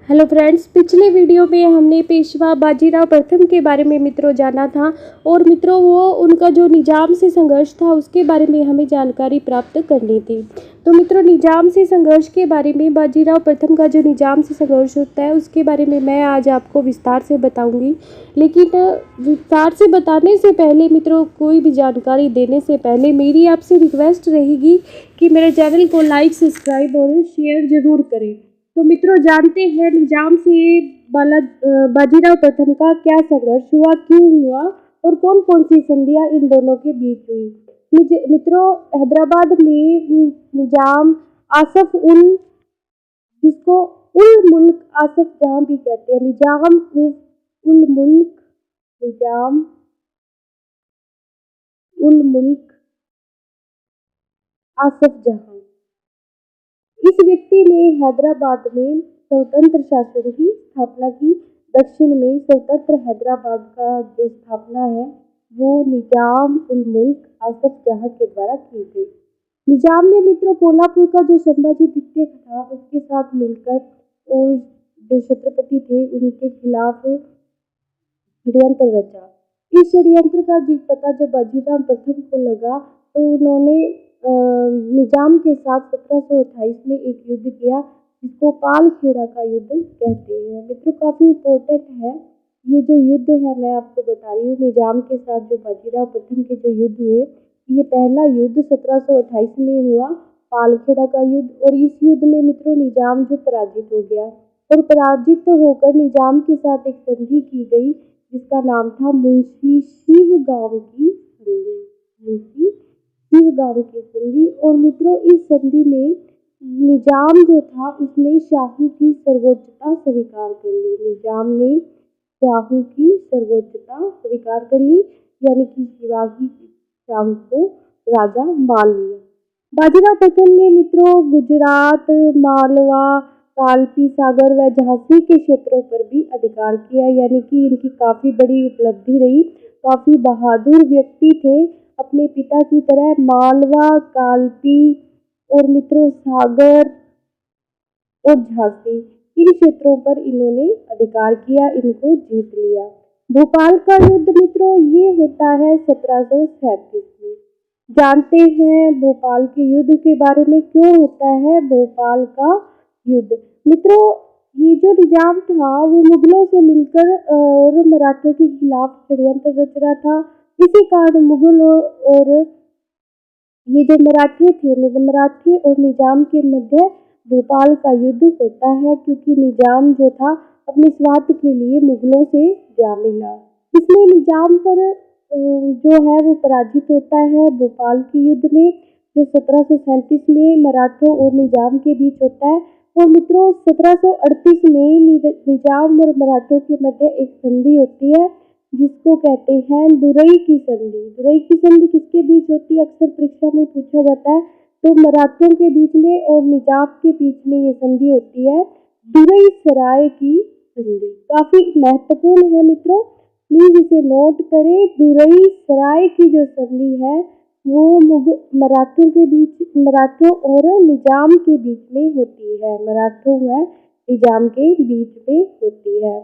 Hello friends, पिछले video में हमने पेशवा बाजीराव प्रथम के बारे में मित्रों जाना था और मित्रों वो उनका जो निजाम से संघर्ष था उसके बारे में हमें जानकारी प्राप्त करनी थी। तो मित्रों, निजाम से संघर्ष के बारे में, बाजीराव प्रथम का जो निजाम से संघर्ष होता है उसके बारे में मैं आज आपको विस्तार से बताऊंगी। लेकिन विस्तार से बताने से पहले मित्रों, कोई भी जानकारी देने से पहले मेरी आपसे रिक्वेस्ट रहेगी कि मेरे चैनल को लाइक, सब्सक्राइब और शेयर जरूर करें। तो मित्रों, जानते हैं निजाम से बाजीराव प्रथम का क्या संघर्ष हुआ, क्यों हुआ और कौन कौन सी संधियां इन दोनों के बीच हुई। मित्रों, हैदराबाद में निजाम आसफ उल, जिसको उल मुल्क आसफ जहां भी कहते हैं, उल मुल्क, निजाम उल मुल्क आसफ जहां, इस व्यक्ति ने हैदराबाद में स्वतंत्र शासन की स्थापना की। दक्षिण में स्वतंत्र हैदराबाद का जो स्थापना है वो निजाम उल मुल्क आसफ जहां के द्वारा की गई। निजाम ने मित्रों कोल्हापुर का जो संभाजी द्वितीय था उसके साथ मिलकर और जो छत्रपति थे उनके खिलाफ षड्यंत्र रचा। इस षड्यंत्र का जो पता जब बाजीराव प्रथम को लगा तो उन्होंने निजाम के साथ 1728 में एक युद्ध किया जिसको पालखेड़ा का युद्ध कहते हैं। मित्रों, काफी इम्पोर्टेंट है ये जो युद्ध है, मैं आपको बता रही हूँ। निजाम के साथ जो बाजीराव प्रथम के जो युद्ध हुए, ये पहला युद्ध 1728 में हुआ, पालखेड़ा का युद्ध। और इस युद्ध में मित्रों निजाम जो पराजित हो गया और पराजित होकर निजाम के साथ एक संधि की गई जिसका नाम था मुंशी शिवगांव की संधि, मुंशी शिवगांव की संधि। और मित्रों, इस संधि में निजाम जो था उसने शाहू की सर्वोच्चता स्वीकार कर ली। निजाम ने शाहू की सर्वोच्चता स्वीकार कर ली, यानी कि शिवाजी शाहू को राजा मान लिया। बाजीराव प्रथम ने मित्रों गुजरात, मालवा, कालपी सागर व झांसी के क्षेत्रों पर भी अधिकार किया, यानी कि इनकी काफी बड़ी उपलब्धि रही। काफी बहादुर व्यक्ति थे, अपने पिता की तरह मालवा, कालपी और मित्रों सागर और झांसी, इन क्षेत्रों पर इन्होंने अधिकार किया, इनको जीत लिया। भोपाल का युद्ध मित्रों ये होता है 1737 में। जानते हैं भोपाल के युद्ध के बारे में, क्यों होता है भोपाल का युद्ध। मित्रों, ये जो निजाम था वो मुगलों से मिलकर और मराठों के खिलाफ षड्यंत्र रच रहा था। इसी कारण मुगल और ये जो मराठे और निजाम के मध्य भोपाल का युद्ध होता है, क्योंकि निजाम जो था अपने स्वार्थ के लिए मुगलों से जा मिला। इसमें निजाम पर जो है वो पराजित होता है भोपाल के युद्ध में, जो 1737 में मराठों और निजाम के बीच होता है। और मित्रों 1738 में निजाम और मराठों के मध्य एक संधि होती है जिसको कहते हैं दुरई की संधि। दुरई की संधि किसके बीच होती है, अक्सर परीक्षा में पूछा जाता है। तो मराठों के बीच में और निजाम के बीच में ये संधि होती है दुरई सराय की संधि। काफी महत्वपूर्ण है मित्रों, प्लीज इसे नोट करें। दुरई सराय की जो संधि है वो मराठों और निजाम के बीच में होती है, मराठों व निजाम के बीच में होती है।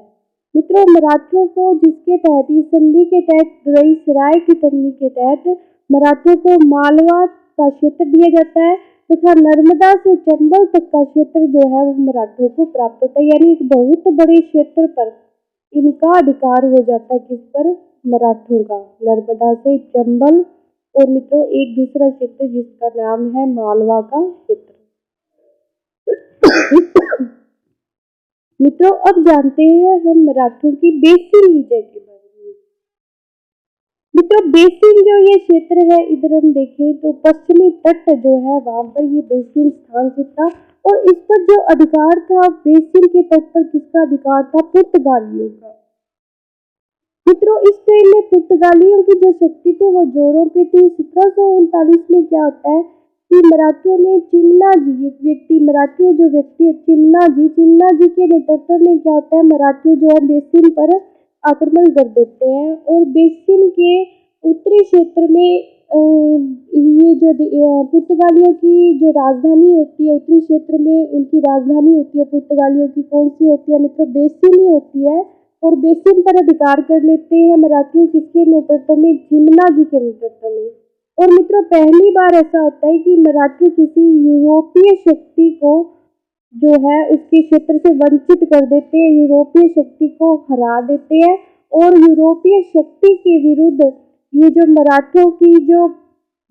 मित्रों, मराठों को जिसके तहत इस संधि के तहत दुरई सराय की संधि के तहत मराठों को मालवा का क्षेत्र दिया जाता है तथा नर्मदा से चंबल तक का क्षेत्र जो है वो मराठों को प्राप्त होता है, यानी एक बहुत बड़े क्षेत्र पर इनका अधिकार हो जाता है। किस पर, मराठों का, नर्मदा से चंबल और मित्रों एक दूसरा क्षेत्र जिसका नाम है मालवा का क्षेत्र। मित्रों, अब जानते हैं हम मराठों की बेसिन विजय के बारे में। मित्रों, बेसिन जो ये क्षेत्र है, इधर हम देखें तो पश्चिमी तट जो है वहां पर ये बेसिन स्थान था और इस पर जो अधिकार था, बेसिन के तट पर किसका अधिकार था, पुर्तगालियों का। मित्रों, इस टाइम में पुर्तगालियों की जो शक्ति थी वो जोरों पे थी। 1739 में क्या होता है कि मराठों ने चिमना जी, एक व्यक्ति मराठी जो व्यक्ति चिमना जी के नेतृत्व में क्या होता है, मराठी जो है बेसिन पर आक्रमण कर देते हैं और बेसिन के उत्तरी क्षेत्र में ये जो पुर्तगालियों की जो राजधानी होती है उत्तरी क्षेत्र में, उनकी राजधानी होती है पुर्तगालियों की, कौन सी होती है मित्रों? बेसिन ही होती है। और बेसिन पर अधिकार कर लेते हैं मराठी किसके नेतृत्व में? जिमना जी के नेतृत्व में। और मित्रों पहली बार ऐसा होता है कि मराठी किसी यूरोपीय शक्ति को जो है उसके क्षेत्र से वंचित कर देते हैं, यूरोपीय शक्ति को हरा देते हैं। और यूरोपीय शक्ति के विरुद्ध ये जो मराठों की जो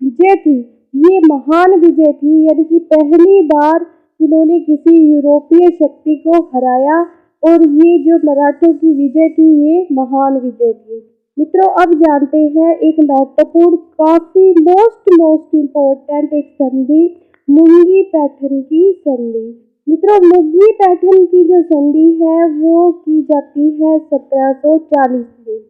विजय थी, ये महान विजय थी, यानी कि पहली बार इन्होंने किसी यूरोपीय शक्ति को हराया। और ये जो मराठों की विजय थी ये महान विजय थी। मित्रों अब जानते हैं एक महत्वपूर्ण, काफी मोस्ट इम्पोर्टेंट एक संधि, मुंगी पैठन की संधि। मित्रों मुंगी पैठन की जो संधि है वो की जाती है 1740 में।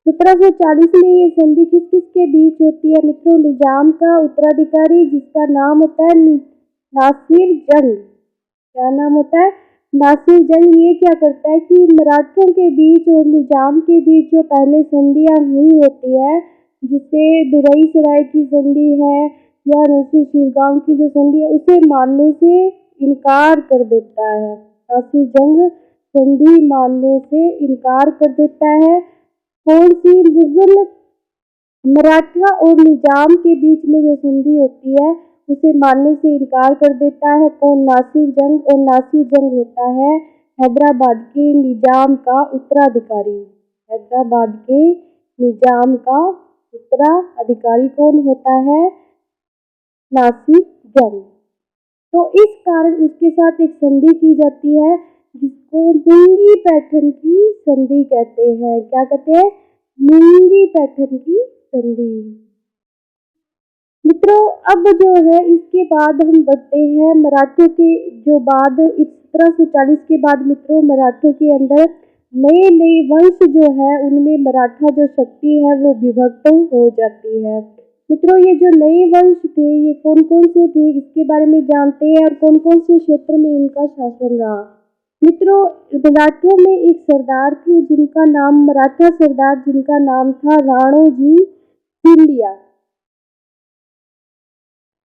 1740 में ये संधि किस किस के बीच होती है मित्रों? निजाम का उत्तराधिकारी जिसका नाम होता है नासिर जंग। क्या नाम होता है? नासिर जंग। ये क्या करता है कि मराठों के बीच और निजाम के बीच जो पहले संधियां हुई होती है, जिसे दुरई सराय की संधि है या ऋषि शिवगांव की जो संधि है, उसे मानने से इनकार कर देता है। नासिर जंग संधि मानने से इनकार कर देता है। कौन सी? मुगल मराठा और निजाम के बीच में जो संधि होती है उसे मानने से इनकार कर देता है। कौन? नासिर जंग। और नासिर जंग होता है हैदराबाद के निजाम का उत्तराधिकारी। हैदराबाद के निजाम का उत्तराधिकारी कौन होता है? नासिर जंग। तो इस कारण उसके साथ एक संधि की जाती है जिसको मुंगी पैठन की संधि कहते हैं। क्या कहते हैं? मुंगी पैठन की संधि। मित्रों अब जो है इसके बाद हम बढ़ते हैं मराठों के जो बाद 1740 के बाद मित्रों मराठों के अंदर नए नए वंश जो है उनमें मराठा जो शक्ति है वो विभक्त हो जाती है। मित्रों ये जो नए वंश थे ये कौन कौन से थे इसके बारे में जानते हैं और कौन कौन से क्षेत्र में इनका शासन रहा। मित्रों मराठों में एक सरदार थे जिनका नाम, मराठा सरदार जिनका नाम था राणोजी सिंधिया।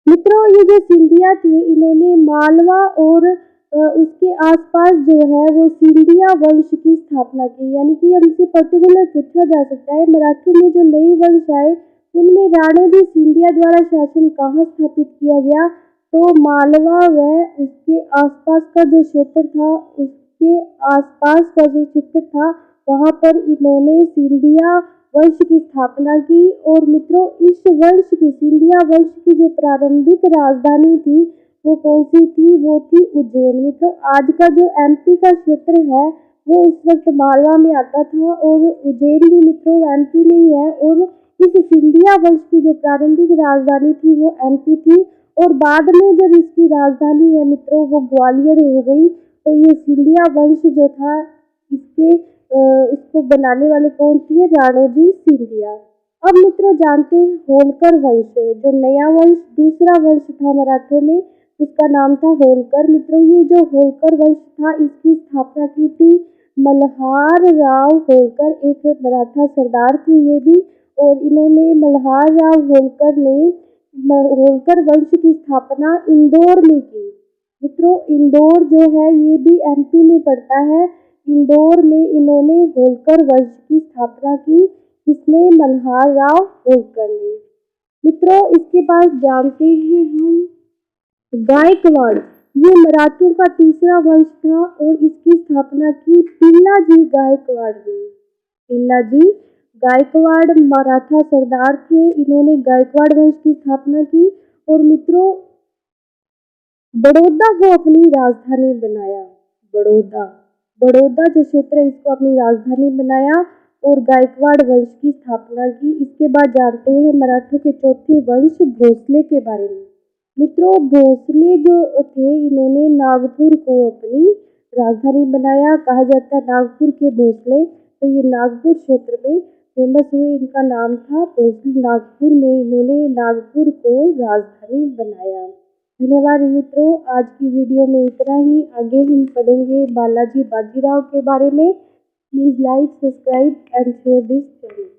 मित्रों ये जो सिंधिया थे इन्होंने मालवा और उसके आसपास जो है वो सिंधिया वंश की स्थापना की। यानी कि हमसे पर्टिकुलर पूछा जा सकता है मराठों में जो नए वंश आए उनमें राणोजी सिंधिया द्वारा शासन कहाँ स्थापित किया गया? तो मालवा व उसके आसपास का जो क्षेत्र था, उसके आसपास का जो क्षेत्र था वहाँ पर इन्होंने सिंधिया वंश की स्थापना की। और मित्रों इस वंश की, सिंधिया वंश की जो प्रारंभिक राजधानी थी वो कौन सी थी? वो थी उज्जैन। मित्रों आज का जो एमपी का क्षेत्र है वो उस वक्त मालवा में आता था और उज्जैन भी मित्रों एमपी में ही है। और इस सिंधिया वंश की जो प्रारंभिक राजधानी थी वो एमपी थी। और बाद में जब इसकी राजधानी है मित्रों वो ग्वालियर हो गई। तो ये सिंधिया वंश जो था इसको बनाने वाले कौन थे? राणोजी सिंधिया। अब मित्रों जानते हैं होलकर वंश, जो नया वंश, दूसरा वंश था मराठों में, उसका नाम था होलकर। मित्रों ये जो होलकर वंश था इसकी स्थापना की थी मल्हार राव होलकर, एक मराठा सरदार थे ये भी। और इन्होंने मल्हार राव होलकर ने होलकर वंश की स्थापना इंदौर में की। मित्रों इंदौर जो है ये भी एमपी में पड़ता है। इंदौर में इन्होंने होलकर वंश की स्थापना की। इसने मल्हार राव होलकर ने। मित्रों इसके बाद जानते हैं हम गायकवाड़। ये मराठों का तीसरा वंश था और इसकी स्थापना की पिल्लाजी गायकवाड़ ने। पिल्लाजी गायकवाड़ मराठा सरदार थे, इन्होंने गायकवाड़ वंश की स्थापना की। और मित्रों बड़ौदा को अपनी राजधानी बनाया। बड़ौदा जो क्षेत्र है इसको अपनी राजधानी बनाया और गायकवाड़ वंश की स्थापना की। इसके बाद जानते हैं मराठों के चौथे वंश भोसले के बारे में। मित्रों भोसले जो थे इन्होंने नागपुर को अपनी राजधानी बनाया। कहा जाता है नागपुर के भोसले। तो ये नागपुर क्षेत्र में फेमस हुए, इनका नाम था भोसले। नागपुर में इन्होंने नागपुर को राजधानी बनाया। धन्यवाद मित्रों, आज की वीडियो में इतना ही। आगे हम पढ़ेंगे बालाजी बाजीराव के बारे में। Please like, subscribe and share this channel.